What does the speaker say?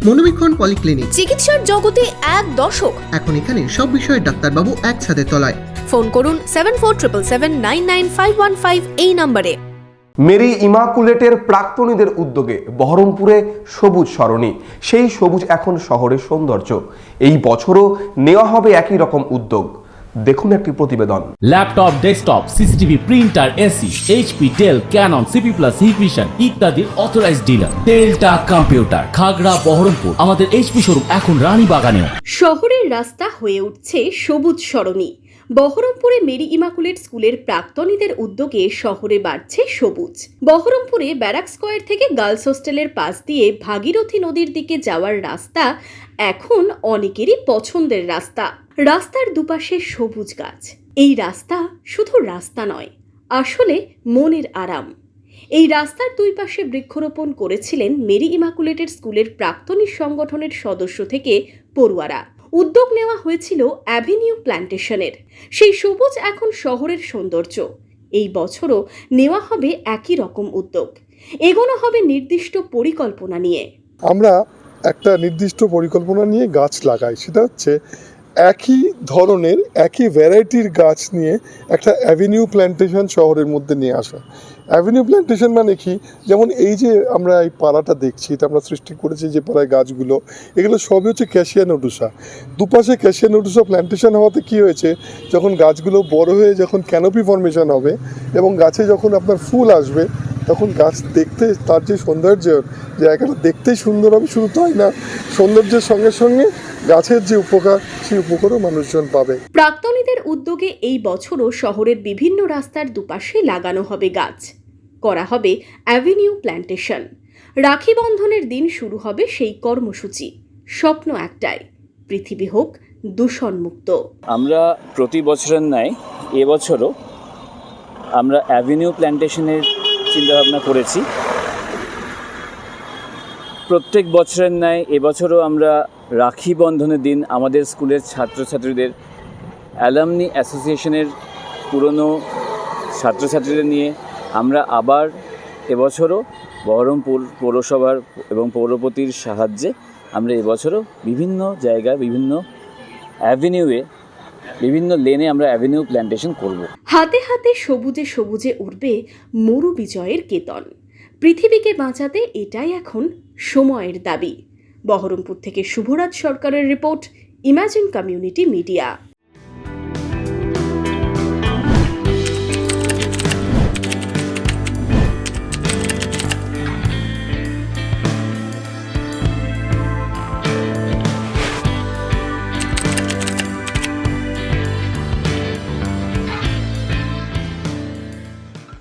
মনোবীক্ষণ polyclinic, চিকিৎসার জগতে এক দশক। এখন এখানে সব বিষয়ে ডাক্তারবাবু একসাথে তলায়। ফোন করুন 7477999515 এই নম্বরে। মেরি ইমাকুলেটের প্রাক্তনীদের উদ্যোগে বহরমপুরে সবুজ সরণি, সেই সবুজ এখন শহরের সৌন্দর্য। এই বছরও নেওয়া হবে একই রকম উদ্যোগ। দেখুন একটি প্রতিবেদন। Laptop, desktop, CCTV, printer, AC, HP, Dell, Canon, CP plus, Hikvision ইত্যাদির authorised dealer Telta computer, Khagra, Baharampur. আমাদের এইচপি শোরুম এখন রানীবাগানেও। শহরের রাস্তা হয়ে উঠছে সবুজ সরণি। বহরমপুরে মেরি ইমাকুলেট স্কুলের প্রাক্তনীদের উদ্যোগে শহরে বাড়ছে সবুজ। বহরমপুরে ব্যারাক স্কয়ার থেকে গার্লস হোস্টেলের পাশ দিয়ে ভাগীরথী নদীর দিকে যাওয়ার রাস্তা এখন অনেকেরই পছন্দের রাস্তা। রাস্তার দুপাশে সবুজ গাছ। এই রাস্তা শুধু রাস্তা নয়, আসলে মনের আরাম। এই রাস্তার দুই পাশে বৃক্ষরোপণ করেছিলেন মেরি ইমাকুলেটের স্কুলের প্রাক্তনী সংগঠনের সদস্য থেকে পড়ুয়ারা। উদ্যোগ নেওয়া হয়েছিল অ্যাভিনিউ প্ল্যান্টেশনের। সেই সবুজ এখন শহরের সৌন্দর্য। এই বছরও নেওয়া হবে একই রকম উদ্যোগ। এগোনো হবে নির্দিষ্ট পরিকল্পনা নিয়ে। আমরা একটা নির্দিষ্ট পরিকল্পনা নিয়ে গাছ লাগাই, সেটা হচ্ছে একই ধরনের একই ভ্যারাইটির গাছ নিয়ে একটা অ্যাভিনিউ প্ল্যান্টেশন শহরের মধ্যে নিয়ে আসা। অ্যাভিনিউ প্ল্যান্টেশন মানে কি, যেমন এই যে আমরা এই পাড়াটা দেখছি, এটা আমরা সৃষ্টি করেছি যে পাড়ায় গাছগুলো, এগুলো সবই হচ্ছে ক্যাসিয়া নোডুসা। দুপাশে ক্যাসিয়া নোডুসা প্ল্যান্টেশন হওয়াতে কি হয়েছে, যখন গাছগুলো বড় হয়ে যখন ক্যানোপি ফর্মেশন হবে এবং গাছে যখন আপনার ফুল আসবে, তখন গাছ দেখতে তার যে সৌন্দর্য, জায়গাটা দেখতেই সুন্দর হবে। শুধু তাই না, সৌন্দর্যের সঙ্গে সঙ্গে গাছের যে উপকার, সেই উপকারও মানুষজন পাবে। প্রাক্তনীদের উদ্যোগে এই বছরও শহরের বিভিন্ন রাস্তার দুপাশে লাগানো হবে গাছ, করা হবে অ্যাভিনিউ প্ল্যান্টেশন। রাখি বন্ধনের দিন শুরু হবে সেই কর্মসূচি। স্বপ্ন একটাই, পৃথিবী হোক দূষণমুক্ত। আমরা প্রতি বছরের ন্যায় এবছরও আমরা অ্যাভিনিউ প্ল্যান্টেশনের চিন্তাভাবনা করেছি। প্রত্যেক বছরের ন্যায় এবছরও আমরা রাখি বন্ধনের দিন আমাদের স্কুলের ছাত্রছাত্রীদের অ্যালামনি অ্যাসোসিয়েশনের পুরনো ছাত্রছাত্রীদের নিয়ে আমরা আবার এবছরও বহরমপুর পৌরসভার এবং পৌরপতির সাহায্যে আমরা এবছরও বিভিন্ন জায়গায় বিভিন্ন অ্যাভিনিউয়ে বিভিন্ন লেনে আমরা অ্যাভিনিউ প্ল্যান্টেশন করব। হাতে হাতে সবুজে সবুজে উঠবে মরু বিজয়ের কেতন। পৃথিবীকে বাঁচাতে এটাই এখন সময়ের দাবি। বহরমপুর থেকে শুভরাজ সরকারের রিপোর্ট, ইমাজিন কমিউনিটি মিডিয়া।